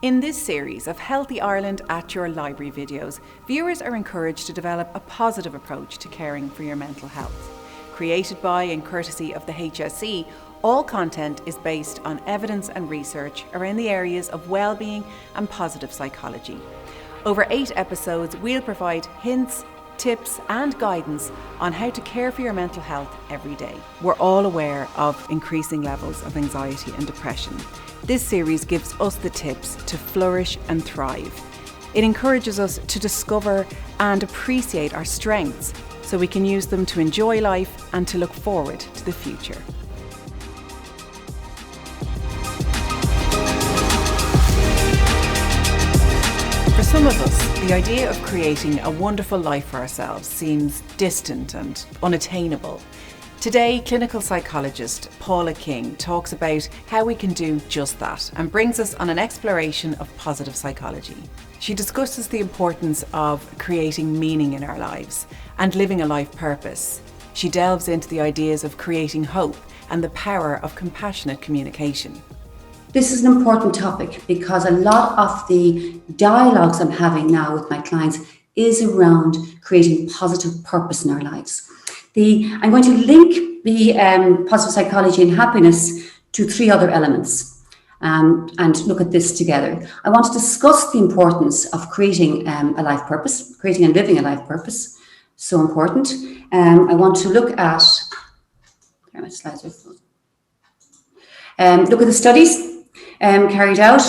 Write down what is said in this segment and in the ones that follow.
In this series of Healthy Ireland at Your Library videos, viewers are encouraged to develop a positive approach to caring for your mental health. Created by and courtesy of the HSE, all content is based on evidence and research around the areas of wellbeing and positive psychology. Over 8 episodes, we'll provide hints, tips and guidance on how to care for your mental health every day. We're all aware of increasing levels of anxiety and depression. This series gives us the tips to flourish and thrive. It encourages us to discover and appreciate our strengths so we can use them to enjoy life and to look forward to the future. For some of us, the idea of creating a wonderful life for ourselves seems distant and unattainable. Today, clinical psychologist Paula King talks about how we can do just that and brings us on an exploration of positive psychology. She discusses the importance of creating meaning in our lives and living a life purpose. She delves into the ideas of creating hope and the power of compassionate communication. This is an important topic because a lot of the dialogues I'm having now with my clients is around creating positive purpose in our lives. I'm going to link the positive psychology and happiness to 3 other elements and look at this together. I want to discuss the importance of creating a life purpose, creating and living a life purpose. So important. I want to look at, my slides are full. Look at the studies carried out,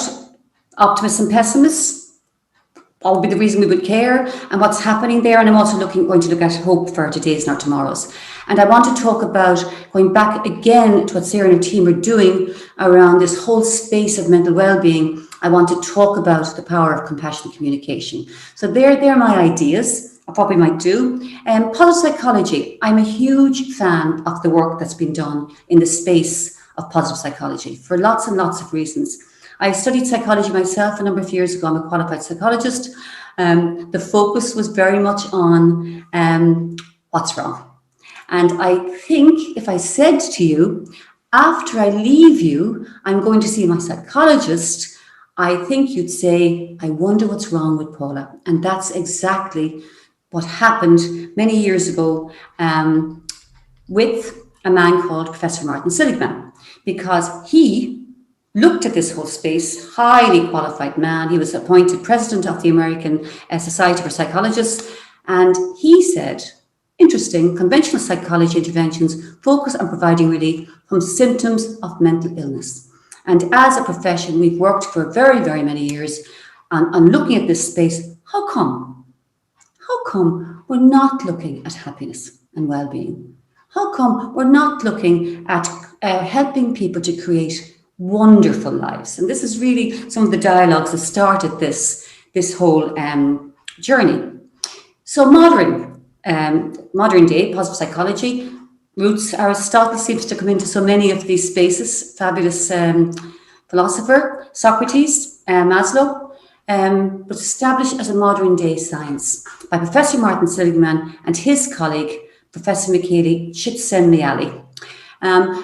optimists and pessimists. What would be the reason we would care and what's happening there? And I'm also going to look at hope for today's, not tomorrow's. And I want to talk about going back again to what Sarah and her team are doing around this whole space of mental well-being. I want to talk about the power of compassionate communication. So they're my ideas of what we might do. Positive psychology. I'm a huge fan of the work that's been done in the space of positive psychology for lots and lots of reasons. I studied psychology myself a number of years ago. I'm a qualified psychologist. The focus was very much on what's wrong. And I think if I said to you, after I leave you, I'm going to see my psychologist, I think you'd say, I wonder what's wrong with Paula. And that's exactly what happened many years ago with a man called Professor Martin Seligman, because he looked at this whole space, highly qualified man. He was appointed president of the American Society for Psychologists. And he said, interesting, conventional psychology interventions focus on providing relief from symptoms of mental illness. And as a profession, we've worked for very, very many years on looking at this space. How come we're not looking at happiness and well-being? How come we're not looking at helping people to create wonderful lives? And this is really some of the dialogues that started this whole journey. So modern day positive psychology roots, Aristotle seems to come into so many of these spaces. Fabulous philosopher, Socrates, Maslow, but established as a modern day science by Professor Martin Seligman and his colleague, Professor Michele Csikszentmihalyi.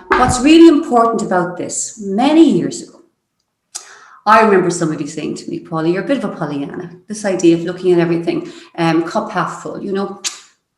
What's really important about this, many years ago, I remember somebody saying to me, Paula, you're a bit of a Pollyanna. This idea of looking at everything cup half full,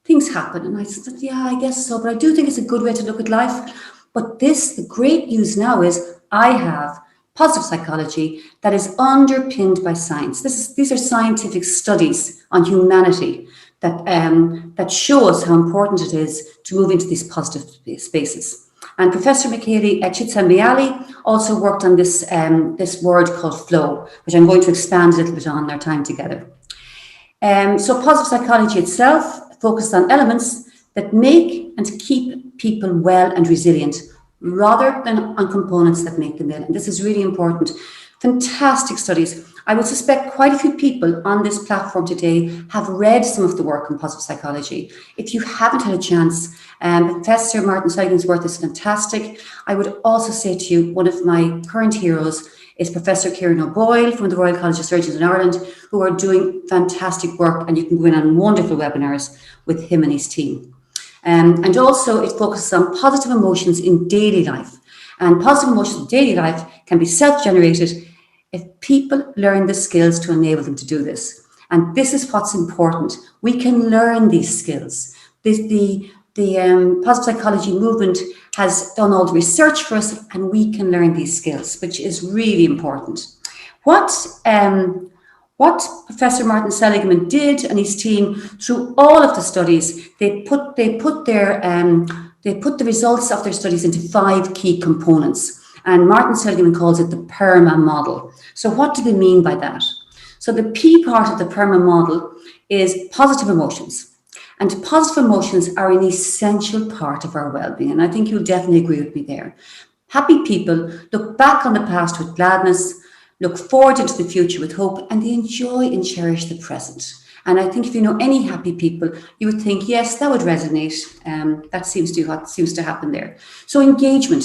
things happen. And I said, yeah, I guess so. But I do think it's a good way to look at life. But the great news now is I have positive psychology that is underpinned by science. These are scientific studies on humanity that show us how important it is to move into these positive spaces. And Professor Michele Csikszentmihalyi also worked on this word called flow, which I'm going to expand a little bit on our time together. So positive psychology itself focused on elements that make and keep people well and resilient, rather than on components that make them ill. And this is really important. Fantastic studies. I would suspect quite a few people on this platform today have read some of the work on positive psychology. If you haven't had a chance, Professor Martin Seligman's work is fantastic. I would also say to you, one of my current heroes is Professor Kieran O'Boyle from the Royal College of Surgeons in Ireland, who are doing fantastic work, and you can go in on wonderful webinars with him and his team. And also it focuses on positive emotions in daily life. And positive emotions in daily life can be self-generated if people learn the skills to enable them to do this. And this is what's important. We can learn these skills. The positive psychology movement has done all the research for us, and we can learn these skills, which is really important. What Professor Martin Seligman did and his team through all of the studies, they put the results of their studies into 5 key components. And Martin Seligman calls it the PERMA model. So what do they mean by that? So the P part of the PERMA model is positive emotions. And positive emotions are an essential part of our well-being. And I think you'll definitely agree with me there. Happy people look back on the past with gladness, look forward into the future with hope, and they enjoy and cherish the present. And I think if you know any happy people, you would think, yes, that would resonate. That seems to happen there. So engagement.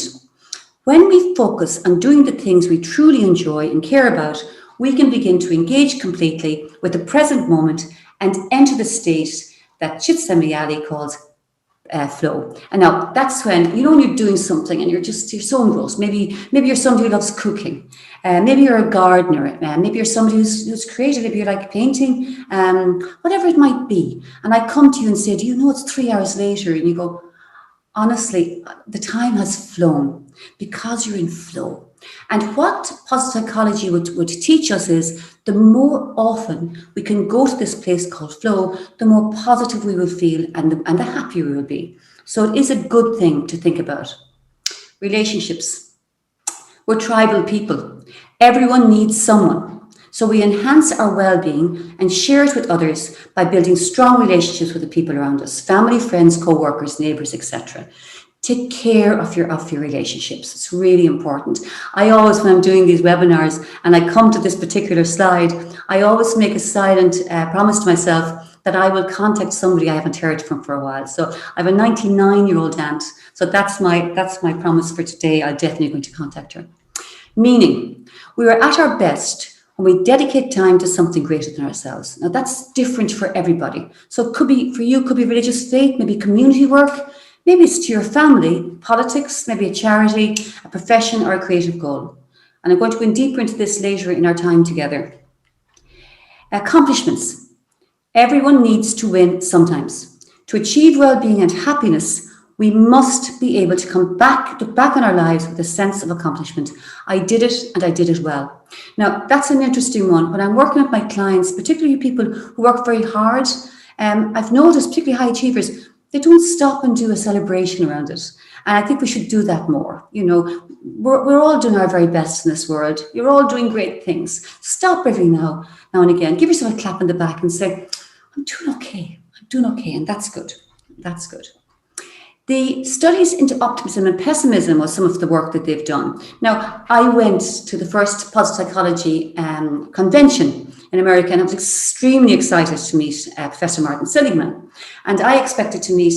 When we focus on doing the things we truly enjoy and care about, we can begin to engage completely with the present moment and enter the state that Csikszentmihalyi calls flow. And now that's when you're doing something and you're so engrossed. Maybe you're somebody who loves cooking. Maybe you're a gardener. Maybe you're somebody who's creative. Maybe you like painting. Whatever it might be. And I come to you and say, do you know it's 3 hours later? And you go, honestly, the time has flown because you're in flow. And what positive psychology would teach us is the more often we can go to this place called flow, the more positive we will feel and the happier we will be. So it is a good thing to think about. Relationships. We're tribal people. Everyone needs someone. So we enhance our well-being and share it with others by building strong relationships with the people around us, family, friends, co-workers, neighbours, etc. Take care of your relationships. It's really important. I always, when I'm doing these webinars and I come to this particular slide, I always make a silent promise to myself that I will contact somebody I haven't heard from for a while. So I have a 99-year-old aunt. So that's my promise for today. I'm definitely going to contact her. Meaning, we are at our best when we dedicate time to something greater than ourselves. Now that's different for everybody. So it could be, for you, could be religious faith, maybe community work. Maybe it's to your family, politics, maybe a charity, a profession, or a creative goal. And I'm going to go in deeper into this later in our time together. Accomplishments. Everyone needs to win sometimes. To achieve well-being and happiness, we must be able to look back on our lives with a sense of accomplishment. I did it and I did it well. Now, that's an interesting one. When I'm working with my clients, particularly people who work very hard, I've noticed, particularly high achievers, they don't stop and do a celebration around it. And I think we should do that more. We're all doing our very best in this world. You're all doing great things. Stop every now and again. Give yourself a clap on the back and say, I'm doing okay. I'm doing okay. And that's good. That's good. The studies into optimism and pessimism was some of the work that they've done. Now, I went to the first positive psychology convention in America, and I was extremely excited to meet Professor Martin Seligman. And I expected to meet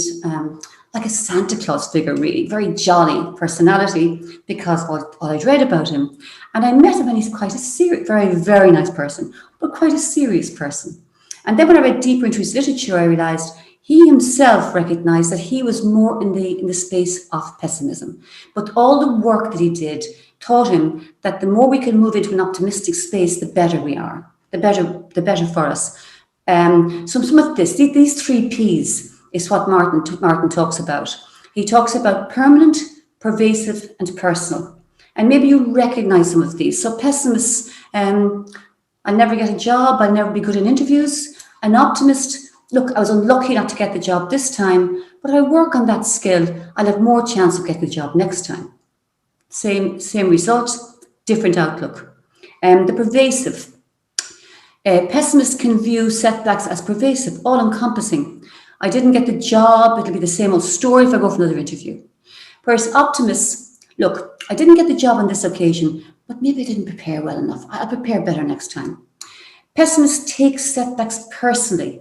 like a Santa Claus figure, really, very jolly personality, because all I'd read about him. And I met him, and he's quite a serious, very, very nice person, but quite a serious person. And then when I read deeper into his literature, I realized he himself recognized that he was more in the space of pessimism. But all the work that he did taught him that the more we can move into an optimistic space, the better we are, the better for us. So some of these 3 Ps is what Martin talks about. He talks about permanent, pervasive, and personal. And maybe you recognize some of these. So pessimists, I'll never get a job, I'll never be good in interviews. An optimist, look, I was unlucky not to get the job this time, but I work on that skill, I'll have more chance of getting the job next time. Same results, different outlook. The pervasive. Pessimists can view setbacks as pervasive, all-encompassing. I didn't get the job, it'll be the same old story if I go for another interview. Whereas optimists, look, I didn't get the job on this occasion, but maybe I didn't prepare well enough. I'll prepare better next time. Pessimists take setbacks personally.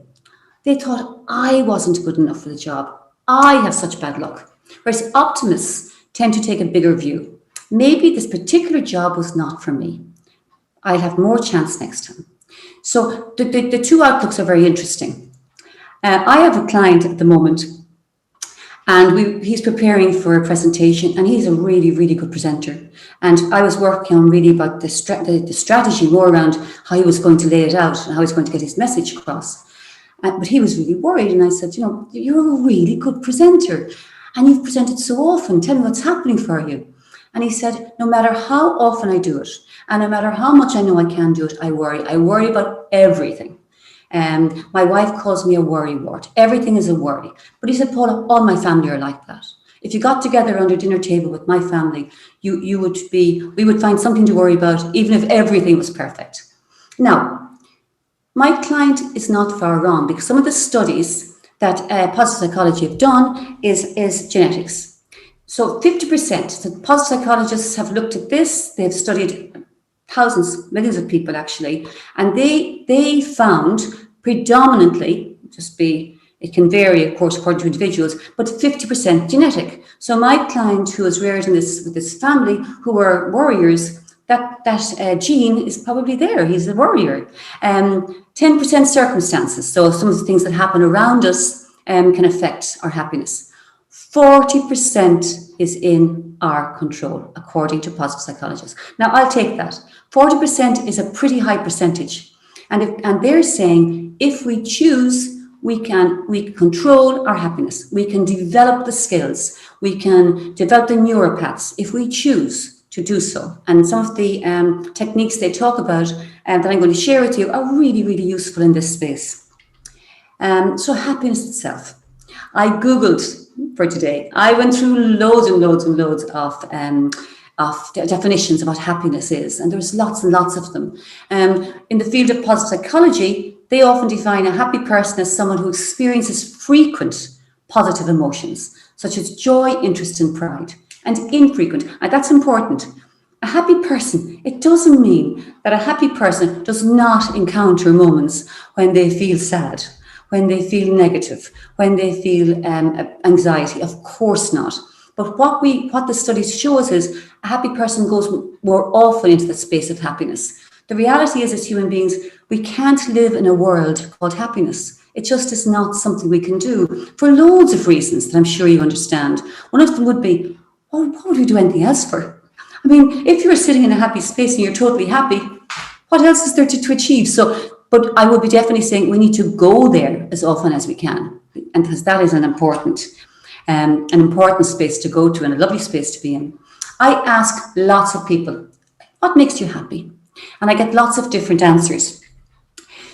They thought, I wasn't good enough for the job. I have such bad luck. Whereas optimists tend to take a bigger view. Maybe this particular job was not for me. I'll have more chance next time. So the 2 outlooks are very interesting. I have a client at the moment, And he's preparing for a presentation, and he's a really, really good presenter. And I was working on really about the strategy more around how he was going to lay it out and how he's going to get his message across. But he was really worried, and I said, you're a really good presenter, and you've presented so often. Tell me what's happening for you. And he said, no matter how often I do it, and no matter how much I know I can do it, I worry. I worry about everything. My wife calls me a worrywart. Everything is a worry. But he said, Paula, all my family are like that. If you got together around a dinner table with my family, we would find something to worry about, even if everything was perfect. Now, my client is not far wrong, because some of the studies that positive psychology have done is genetics. So 50%, so positive psychologists have looked at this. They've studied thousands, millions of people actually, and they found predominantly, it can vary of course according to individuals, but 50% genetic. So my client, who was reared with this family who were warriors, that gene is probably there. He's a warrior. 10% circumstances, so some of the things that happen around us can affect our happiness. 40% is in our control, according to positive psychologists. Now, I'll take that. 40% is a pretty high percentage. And they're saying if we choose, we can control our happiness. We can develop the skills. We can develop the neuropaths if we choose to do so. And some of the techniques they talk about that I'm going to share with you are really, really useful in this space. So happiness itself. I Googled for today. I went through loads and loads and loads of definitions of what happiness is, and there's lots and lots of them. In the field of positive psychology, they often define a happy person as someone who experiences frequent positive emotions, such as joy, interest, and pride, and infrequent. And that's important. A happy person, it doesn't mean that a happy person does not encounter moments when they feel sad, when they feel negative, when they feel anxiety. Of course not. But what the studies show us is a happy person goes more often into the space of happiness. The reality is, as human beings, we can't live in a world called happiness. It just is not something we can do for loads of reasons that I'm sure you understand. One of them would be, what would we do anything else for? I mean, if you're sitting in a happy space and you're totally happy, what else is there to achieve? But I would be definitely saying we need to go there as often as we can, and because that is an important space to go to and a lovely space to be in. I ask lots of people, what makes you happy? And I get lots of different answers.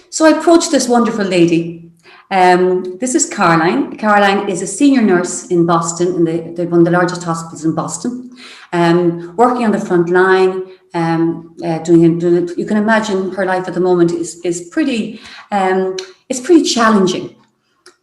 So I approached this wonderful lady. This is Caroline. Caroline is a senior nurse in Boston, in one of the largest hospitals in Boston, working on the front line. Doing it. You can imagine her life at the moment is pretty challenging.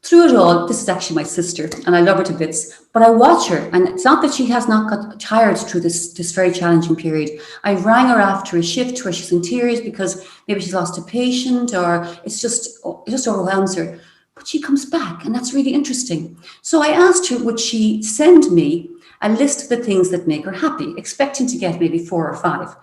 Through it all, this is actually my sister, and I love her to bits, but I watch her, and it's not that she has not got tired through this very challenging period. I rang her after a shift where she's in tears because maybe she's lost a patient, or it just overwhelms her. But she comes back, and that's really interesting. So I asked her, would she send me a list of the things that make her happy, expecting to get maybe 4 or 5.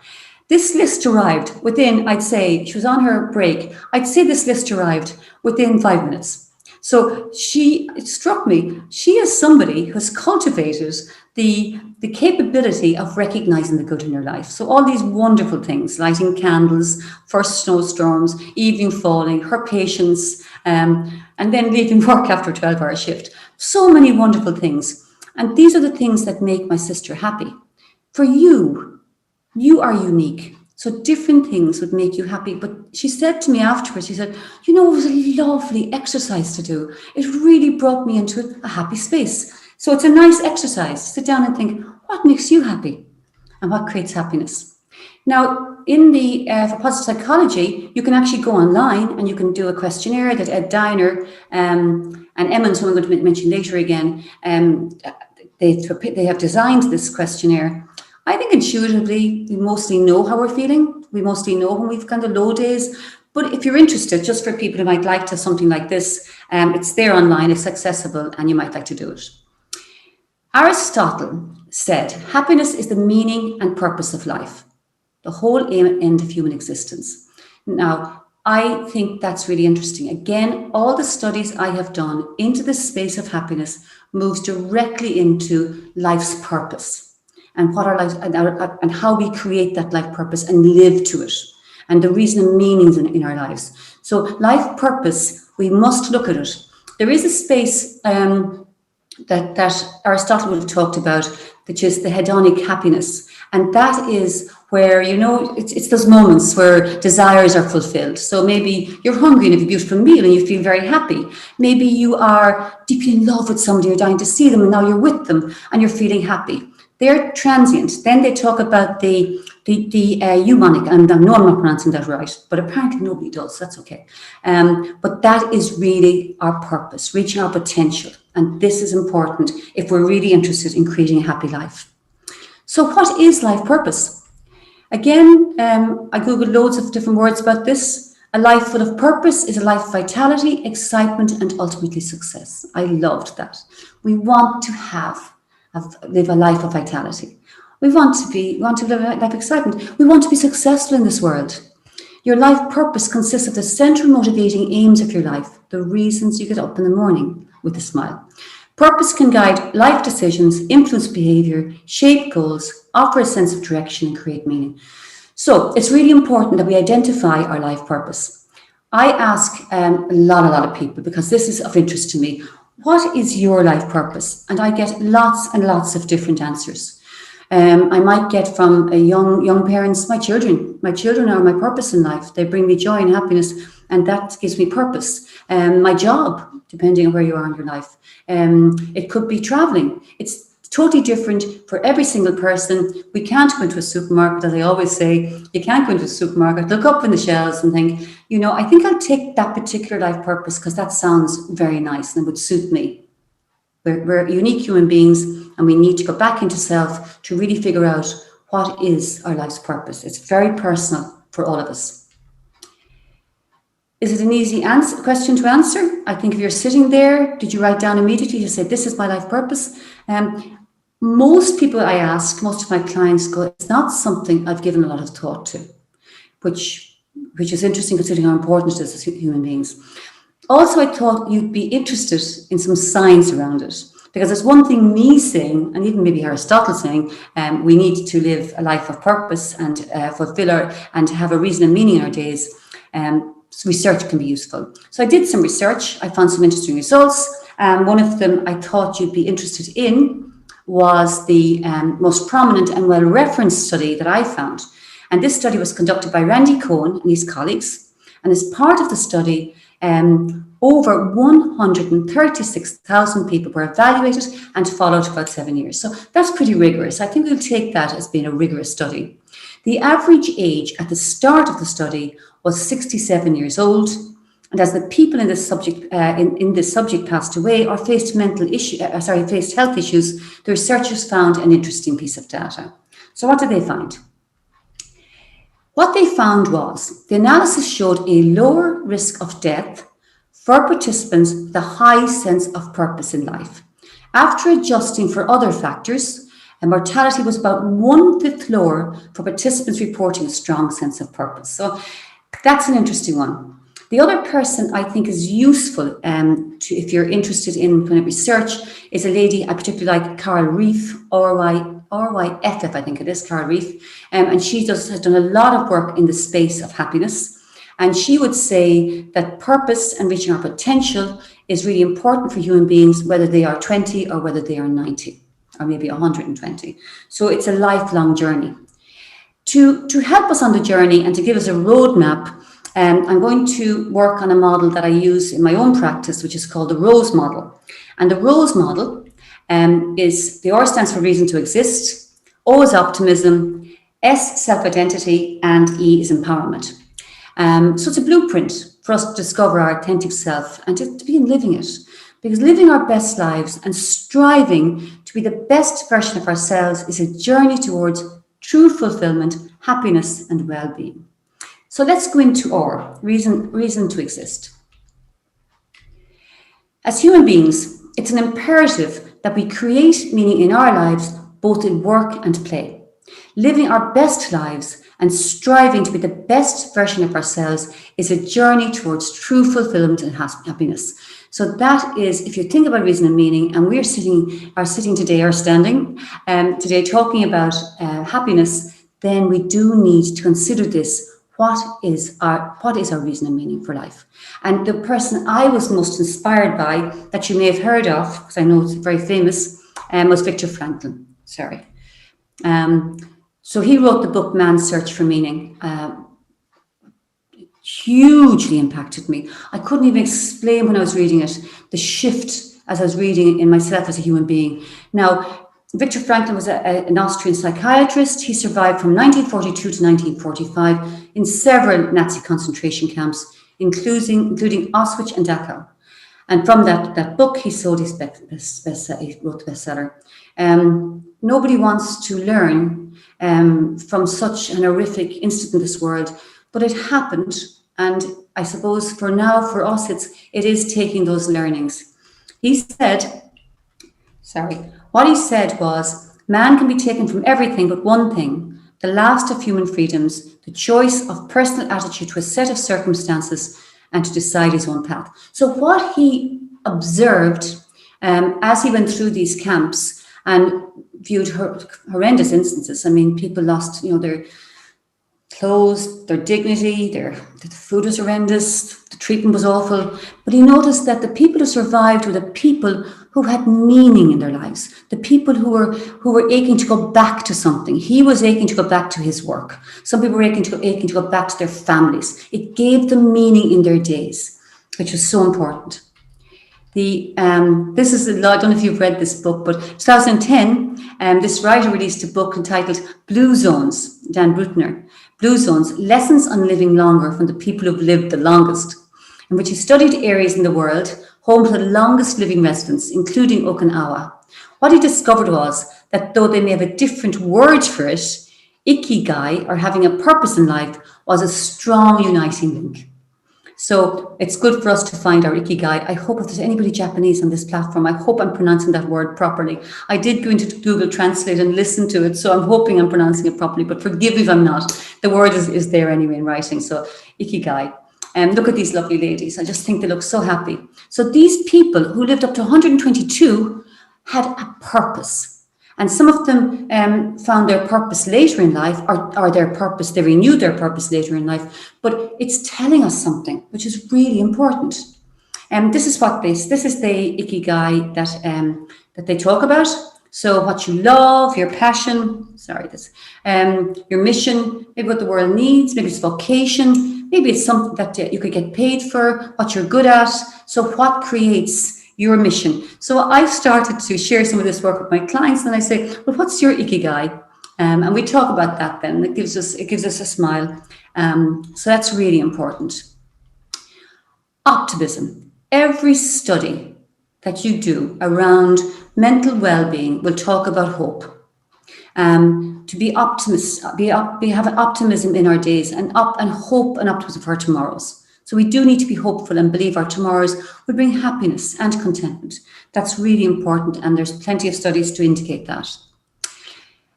This list arrived within, I'd say, she was on her break. I'd say this list arrived within 5 minutes. So it struck me, she is somebody who has cultivated the capability of recognizing the good in her life. So all these wonderful things, lighting candles, first snowstorms, evening falling, her patience, and then leaving work after a 12-hour shift. So many wonderful things. And these are the things that make my sister happy. For you are unique. So different things would make you happy. But she said to me afterwards, she said, it was a lovely exercise to do. It really brought me into a happy space. So it's a nice exercise. Sit down and think, what makes you happy? And what creates happiness? Now, for positive psychology, you can actually go online and you can do a questionnaire that Ed Diner and Emmons, who I'm going to mention later again, they have designed this questionnaire. I think intuitively, we mostly know how we're feeling. We mostly know when we've kind of low days. But if you're interested, just for people who might like to something like this, it's there online, it's accessible, and you might like to do it. Aristotle said, happiness is the meaning and purpose of life, the whole aim and end of human existence. Now, I think that's really interesting. Again, all the studies I have done into the space of happiness moves directly into life's purpose and what our life and how we create that life purpose and live to it, and the reason and meanings in our lives. So life purpose, we must look at it. There is a space that Aristotle would have talked about, which is the hedonic happiness. And that is where, it's those moments where desires are fulfilled. So maybe you're hungry and have a beautiful meal and you feel very happy. Maybe you are deeply in love with somebody, you're dying to see them, and now you're with them and you're feeling happy. They're transient. Then they talk about the eumonic, and I know I'm not pronouncing that right, but apparently nobody does, that's okay. But that is really our purpose, reaching our potential. And this is important if we're really interested in creating a happy life. So what is life purpose? Again, I Googled loads of different words about this. A life full of purpose is a life of vitality, excitement, and ultimately success. I loved that. We want to live a life of vitality. We want to live a life of excitement. We want to be successful in this world. Your life purpose consists of the central motivating aims of your life, the reasons you get up in the morning with a smile. Purpose can guide life decisions, influence behavior, shape goals, offer a sense of direction, and create meaning. So it's really important that we identify our life purpose. I ask a lot of people, because this is of interest to me, what is your life purpose? And I get lots and lots of different answers. I might get from young parents, my children are my purpose in life. They bring me joy and happiness, and that gives me purpose. My job, depending on where you are in your life. It could be traveling. It's totally different for every single person. We can't go into a supermarket, as I always say, you can't go into a supermarket, look up in the shelves and think, I think I'll take that particular life purpose because that sounds very nice and would suit me. We're unique human beings, and we need to go back into self to really figure out what is our life's purpose. It's very personal for all of us. Is it an easy question to answer? I think if you're sitting there, did you write down immediately? You said, this is my life purpose. Most people I ask, most of my clients go, it's not something I've given a lot of thought to, which is interesting considering how important it is as human beings. Also, I thought you'd be interested in some science around it, because there's one thing me saying, and even maybe Aristotle saying, we need to live a life of purpose and fulfill and have a reason and meaning in our days. So research can be useful. So I did some research. I found some interesting results. One of them I thought you'd be interested in was the most prominent and well-referenced study that I found. And this study was conducted by Randy Cohen and his colleagues. And as part of the study, over 136,000 people were evaluated and followed for about 7 years. So that's pretty rigorous. I think we'll take that as being a rigorous study. The average age at the start of the study was 67 years old. And as the people in this subject passed away or faced faced health issues, the researchers found an interesting piece of data. So what did they find? What they found was the analysis showed a lower risk of death for participants with a high sense of purpose in life. After adjusting for other factors, mortality was about 1/5 lower for participants reporting a strong sense of purpose. So that's an interesting one. The other person I think is useful if you're interested in kind of research is a lady I particularly like, Carol Reef, RYFF, I think it is, Carol Reef. And she has done a lot of work in the space of happiness. And she would say that purpose and reaching our potential is really important for human beings, whether they are 20 or whether they are 90 or maybe 120. So it's a lifelong journey. To help us on the journey and to give us a roadmap, I'm going to work on a model that I use in my own practice, which is called the ROSE model. And the ROSE model is, the R stands for reason to exist, O is optimism, S self-identity, and E is empowerment. So it's a blueprint for us to discover our authentic self and to begin living it. Because living our best lives and striving to be the best version of ourselves is a journey towards true fulfillment, happiness, and well-being. So let's go into our reason to exist. As human beings, it's an imperative that we create meaning in our lives, both in work and play. Living our best lives and striving to be the best version of ourselves is a journey towards true fulfillment and happiness. So that is, if you think about reason and meaning, and we're sitting today, or standing today, talking about happiness, then we do need to consider this. What is our reason and meaning for life? And the person I was most inspired by, that you may have heard of, because I know it's very famous, was Viktor Frankl. So he wrote the book Man's Search for Meaning. Hugely impacted me. I couldn't even explain when I was reading it, the shift as I was reading in myself as a human being. Now, Viktor Frankl was an Austrian psychiatrist. He survived from 1942 to 1945 in several Nazi concentration camps, including Auschwitz and Dachau. And from that book, he sold his he wrote the bestseller. Nobody wants to learn from such an horrific incident in this world, but it happened. And I suppose for us, it is taking those learnings. What he said was, man can be taken from everything but one thing, the last of human freedoms, the choice of personal attitude to a set of circumstances and to decide his own path. So what he observed as he went through these camps and viewed horrendous instances. I mean, people lost, their clothes, their dignity, the food was horrendous, the treatment was awful. But he noticed that the people who survived were the people who had meaning in their lives, the people who were aching to go back to something. He was aching to go back to his work. Some people were aching to go back to their families. It gave them meaning in their days, which was so important. I don't know if you've read this book, but 2010, this writer released a book entitled Blue Zones, Dan Brutner, Blue Zones, Lessons on Living Longer from the People Who've Lived the Longest, in which he studied areas in the world home to the longest living residents, including Okinawa. What he discovered was that though they may have a different word for it, ikigai, or having a purpose in life, was a strong uniting link. So it's good for us to find our ikigai. I hope if there's anybody Japanese on this platform, I hope I'm pronouncing that word properly. I did go into Google Translate and listen to it, so I'm hoping I'm pronouncing it properly, but forgive me if I'm not. The word is there anyway in writing, so ikigai. Look at these lovely ladies. I just think they look so happy. So these people who lived up to 122 had a purpose. And some of them found their purpose later in life, or they renewed their purpose later in life. But it's telling us something, which is really important. This is the ikigai that they talk about. So what you love, your passion, your mission, maybe what the world needs, maybe it's vocation, maybe it's something that you could get paid for, what you're good at. So what creates your mission? So I've started to share some of this work with my clients, and I say, well, what's your ikigai? And we talk about that then. It gives us a smile. So that's really important. Optimism. Every study that you do around mental well-being will talk about hope. To be optimists, have an optimism in our days, and hope and optimism for our tomorrows. So we do need to be hopeful and believe our tomorrows will bring happiness and contentment. That's really important, and there's plenty of studies to indicate that.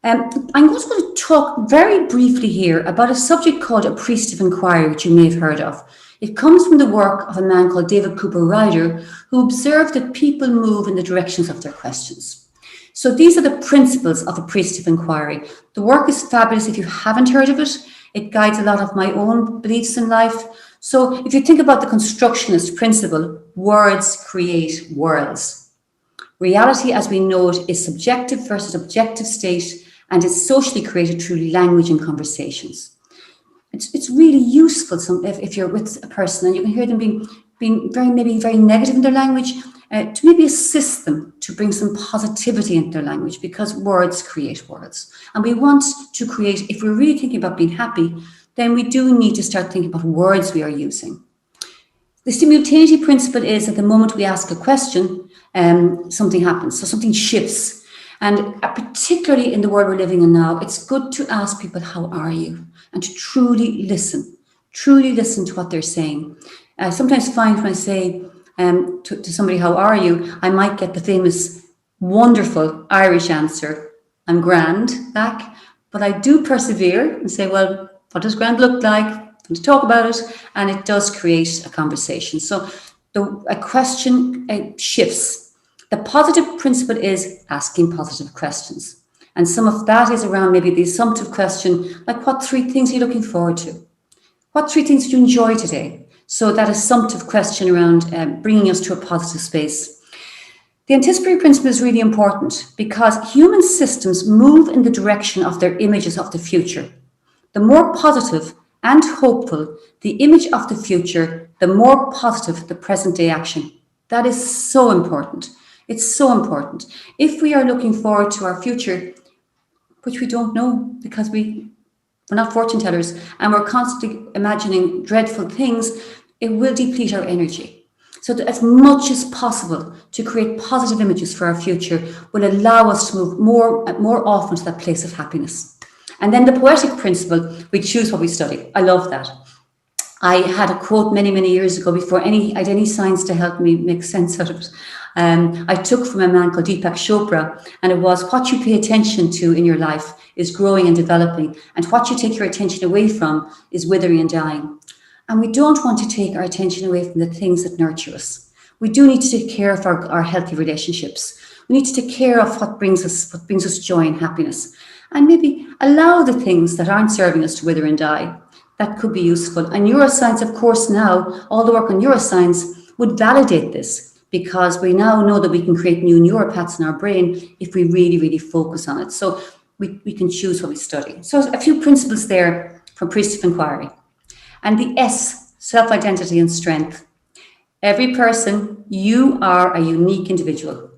I'm also going to talk very briefly here about a subject called appreciative inquiry, which you may have heard of. It comes from the work of a man called David Cooper Ryder, who observed that people move in the directions of their questions. So these are the principles of appreciative inquiry. The work is fabulous if you haven't heard of it. It guides a lot of my own beliefs in life. So if you think about the constructionist principle, words create worlds. Reality as we know it is subjective versus objective state, and is socially created through language and conversations. It's really useful if you're with a person and you can hear them being very negative in their language, to maybe assist them to bring some positivity into their language, because words create worlds. And we want to create, if we're really thinking about being happy, then we do need to start thinking about words we are using. The simultaneity principle is at the moment we ask a question, something happens, so something shifts. And particularly in the world we're living in now, it's good to ask people, how are you? And to truly listen to what they're saying. I sometimes find when I say to somebody, how are you? I might get the famous, wonderful Irish answer, I'm grand, back. But I do persevere and say, well, what does grand look like? To talk about it, and it does create a conversation. So a question shifts. The positive principle is asking positive questions. And some of that is around maybe the assumptive question, like what 3 things are you looking forward to? What 3 things do you enjoy today? So that assumptive question around bringing us to a positive space. The anticipatory principle is really important because human systems move in the direction of their images of the future. The more positive and hopeful the image of the future, the more positive the present day action. That is so important. It's so important. If we are looking forward to our future, which we don't know because we're not fortune tellers and we're constantly imagining dreadful things, it will deplete our energy. So that as much as possible to create positive images for our future will allow us to move more often to that place of happiness. And then the poetic principle, we choose what we study. I love that. I had a quote many, many years ago before I had any science to help me make sense out of it. I took from a man called Deepak Chopra, and it was what you pay attention to in your life is growing and developing, and what you take your attention away from is withering and dying. And we don't want to take our attention away from the things that nurture us. We do need to take care of our healthy relationships. We need to take care of what brings us joy and happiness. And maybe allow the things that aren't serving us to wither and die. That could be useful. And neuroscience, of course, now, all the work on neuroscience would validate this because we now know that we can create new neuropaths in our brain if we really, really focus on it. So we can choose what we study. So a few principles there from Priest of Inquiry. And the S, self-identity and strength. Every person, you are a unique individual.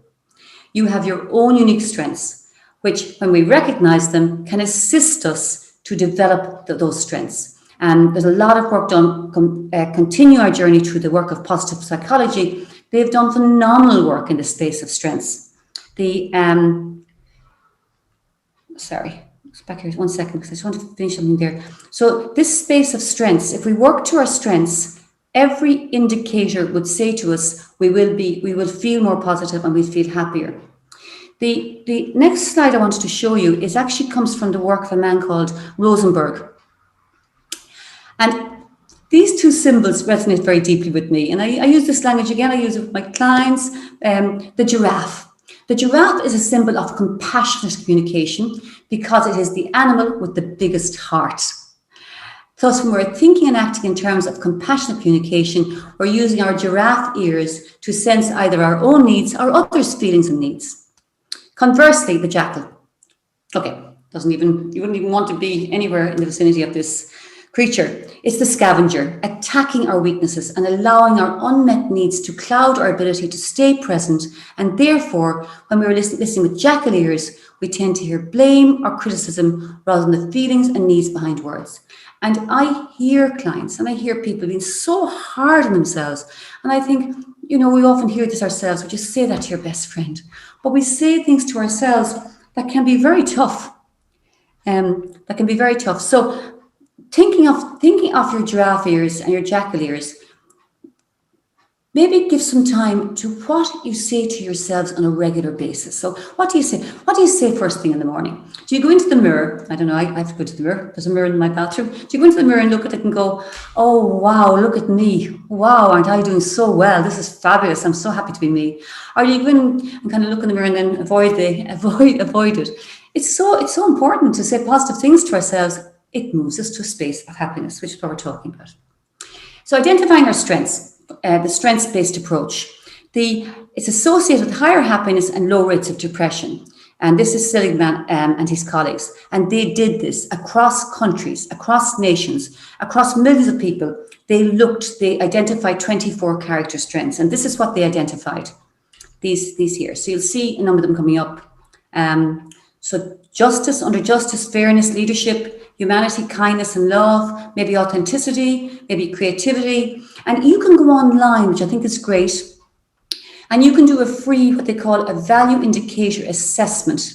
You have your own unique strengths, which, when we recognize them, can assist us to develop those strengths. And there's a lot of work done, continue our journey through the work of positive psychology. They've done phenomenal work in the space of strengths. Sorry, back here 1 second, because I just want to finish something there. So this space of strengths, if we work to our strengths, every indicator would say to us, we will feel more positive and we feel happier. The next slide I wanted to show you actually comes from the work of a man called Rosenberg. And these 2 symbols resonate very deeply with me. And I use this language again, I use it with my clients. The giraffe. The giraffe is a symbol of compassionate communication because it is the animal with the biggest heart. Thus, when we're thinking and acting in terms of compassionate communication, we're using our giraffe ears to sense either our own needs or others' feelings and needs. Conversely, the jackal. Okay, you wouldn't even want to be anywhere in the vicinity of this creature. It's the scavenger, attacking our weaknesses and allowing our unmet needs to cloud our ability to stay present. And therefore, when we're listening with jackal ears, we tend to hear blame or criticism rather than the feelings and needs behind words. And I hear clients and I hear people being so hard on themselves. And I think, we often hear this ourselves. We just say that to your best friend. But we say things to ourselves that can be very tough. So thinking of your giraffe ears and your jackal ears, maybe give some time to what you say to yourselves on a regular basis. So what do you say? What do you say first thing in the morning? Do you go into the mirror? I don't know, I have to go to the mirror. There's a mirror in my bathroom. Do you go into the mirror and look at it and go, oh, wow, look at me. Wow, aren't I doing so well? This is fabulous. I'm so happy to be me. Or do you go in and kind of look in the mirror and then avoid it? It's so important to say positive things to ourselves. It moves us to a space of happiness, which is what we're talking about. So identifying our strengths. The strengths-based approach. It's associated with higher happiness and low rates of depression. And this is Seligman and his colleagues. And they did this across countries, across nations, across millions of people. They identified 24 character strengths. And this is what they identified, these here. So you'll see a number of them coming up. So under justice, fairness, leadership, humanity, kindness and love, maybe authenticity, maybe creativity. And you can go online, which I think is great, and you can do a free, what they call a value indicator assessment.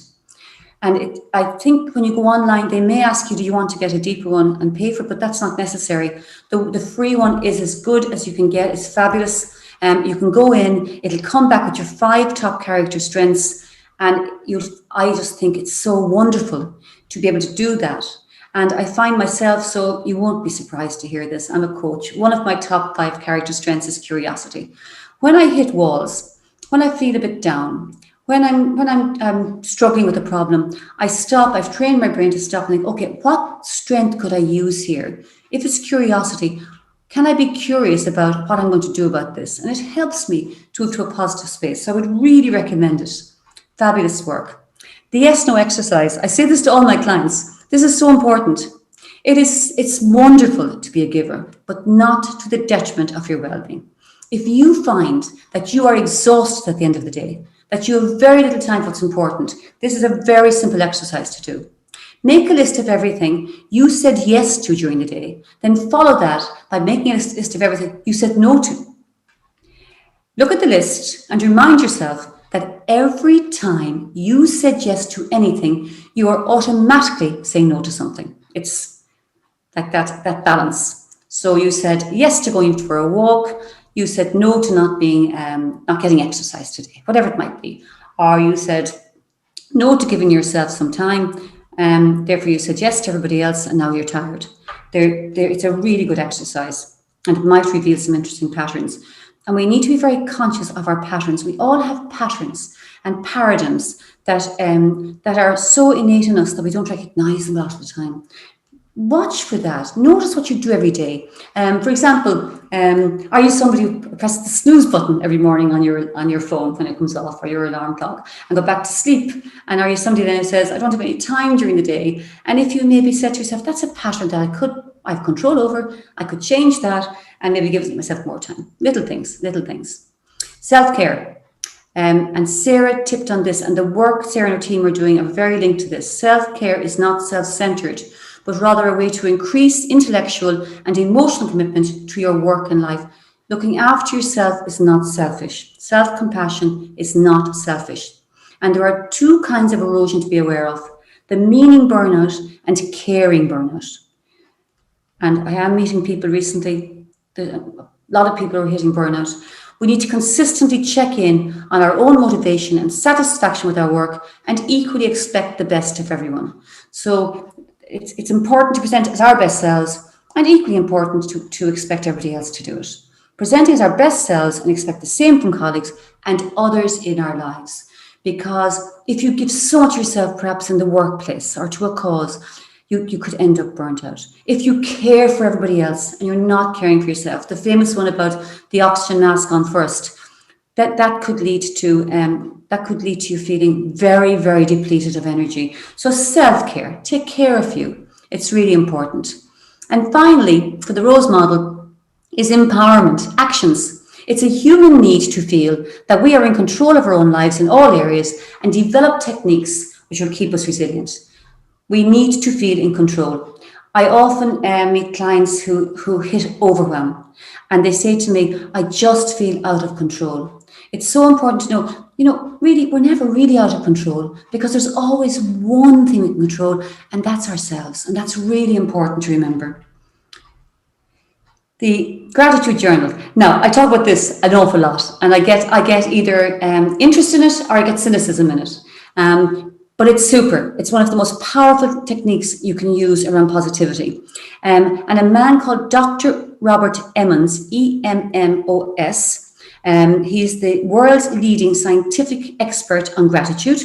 And I think when you go online, they may ask you, do you want to get a deeper one and pay for it? But that's not necessary. The free one is as good as you can get. It's fabulous. You can go in, it'll come back with your 5 top character strengths. And I just think it's so wonderful to be able to do that. And I find myself, so you won't be surprised to hear this, I'm a coach. One of my top 5 character strengths is curiosity. When I hit walls, when I feel a bit down, when I'm struggling with a problem, I stop. I've trained my brain to stop and think, okay, what strength could I use here? If it's curiosity, can I be curious about what I'm going to do about this? And it helps me to move to a positive space. So I would really recommend it. Fabulous work. The yes/no exercise. I say this to all my clients. This is so important. It's wonderful to be a giver, but not to the detriment of your well-being. If you find that you are exhausted at the end of the day, that you have very little time for what's important, this is a very simple exercise to do. Make a list of everything you said yes to during the day, then follow that by making a list of everything you said no to. Look at the list and remind yourself that every time you said yes to anything, you are automatically saying no to something. It's like that balance. So you said yes to going for a walk, you said no to not getting exercise today, whatever it might be. Or you said no to giving yourself some time, therefore you said yes to everybody else and now you're tired. It's a really good exercise and it might reveal some interesting patterns. And we need to be very conscious of our patterns. We all have patterns and paradigms that are so innate in us that we don't recognize them a lot of the time. Watch for that. Notice what you do every day. For example, are you somebody who presses the snooze button every morning on your phone when it comes off, or your alarm clock, and go back to sleep? And are you somebody then who says, I don't have any time during the day? And if you maybe said to yourself, that's a pattern that I have control over, I could change that and maybe give myself more time. Little things. Self-care. And Sarah tipped on this, and the work Sarah and her team are doing are very linked to this. Self-care is not self-centered, but rather a way to increase intellectual and emotional commitment to your work and life. Looking after yourself is not selfish. Self-compassion is not selfish. And there are 2 kinds of erosion to be aware of: the meaning burnout and caring burnout. And I am meeting people recently, a lot of people are hitting burnout. We need to consistently check in on our own motivation and satisfaction with our work, and equally expect the best of everyone. So it's important to present as our best selves, and equally important to expect everybody else to do it. Presenting as our best selves and expect the same from colleagues and others in our lives. Because if you give so much of yourself, perhaps in the workplace or to a cause, you could end up burnt out. If you care for everybody else and you're not caring for yourself, the famous one about the oxygen mask on first, that could lead to you feeling very, very depleted of energy. So self-care, take care of you. It's really important. And finally, for the Rose model, is empowerment, actions. It's a human need to feel that we are in control of our own lives in all areas and develop techniques which will keep us resilient. We need to feel in control. I often meet clients who hit overwhelm, and they say to me, I just feel out of control. It's so important to know, really, we're never really out of control, because there's always one thing we can control, and that's ourselves. And that's really important to remember. The gratitude journal. Now, I talk about this an awful lot, and I get either interest in it or I get cynicism in it. But it's super. It's one of the most powerful techniques you can use around positivity. And a man called Dr. Robert Emmons, EMMOS, he's the world's leading scientific expert on gratitude.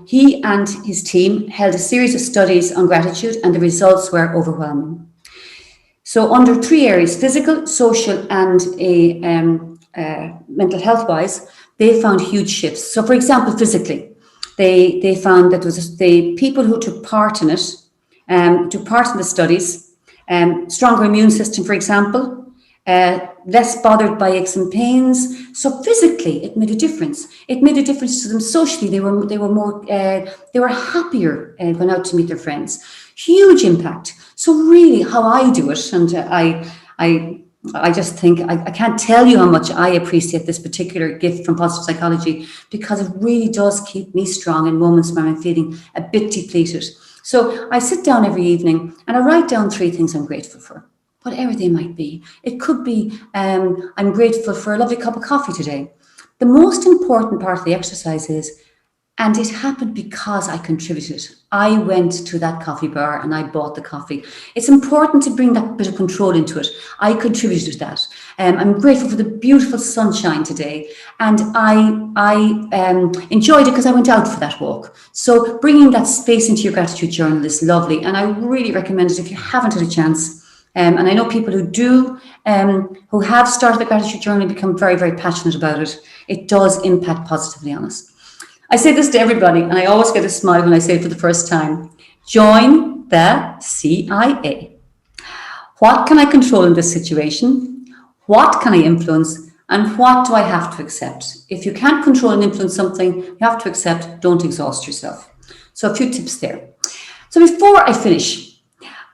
He and his team held a series of studies on gratitude, and the results were overwhelming. So under 3 areas, physical, social, and mental health-wise, they found huge shifts. So for example, physically, they found that the people who took part in it, took part in the studies, stronger immune system, for example, less bothered by aches and pains. So physically, it made a difference. It made a difference to them socially. They were happier going out to meet their friends. Huge impact. So really, how I do it, and I just think I can't tell you how much I appreciate this particular gift from positive psychology, because it really does keep me strong in moments when I'm feeling a bit depleted. So I sit down every evening and I write down 3 things I'm grateful for, whatever they might be. It could be I'm grateful for a lovely cup of coffee today. The most important part of the exercise is And it happened because I contributed. I went to that coffee bar and I bought the coffee. It's important to bring that bit of control into it. I contributed to that. I'm grateful for the beautiful sunshine today, and I enjoyed it because I went out for that walk. So bringing that space into your gratitude journal is lovely, and I really recommend it if you haven't had a chance. And I know people who do, who have started the gratitude journal and become very, very passionate about it. It does impact positively on us. I say this to everybody, and I always get a smile when I say it for the first time. Join the CIA. What can I control in this situation? What can I influence? And what do I have to accept? If you can't control and influence something, you have to accept, don't exhaust yourself. So a few tips there. So before I finish,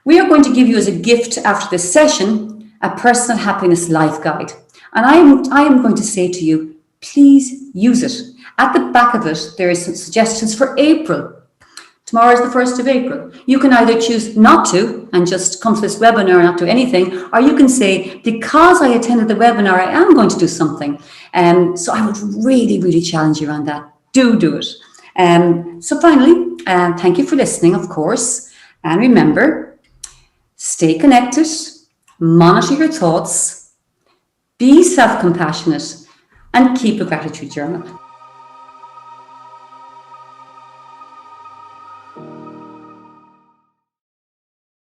we are going to give you as a gift after this session, a personal happiness life guide. And I am going to say to you, please use it. At the back of it, there is some suggestions for April. Tomorrow is the 1st of April. You can either choose not to and just come to this webinar and not do anything, or you can say, because I attended the webinar, I am going to do something. So I would really, really challenge you on that. Do it. So finally, thank you for listening, of course. And remember, stay connected, monitor your thoughts, be self-compassionate, and keep a gratitude journal.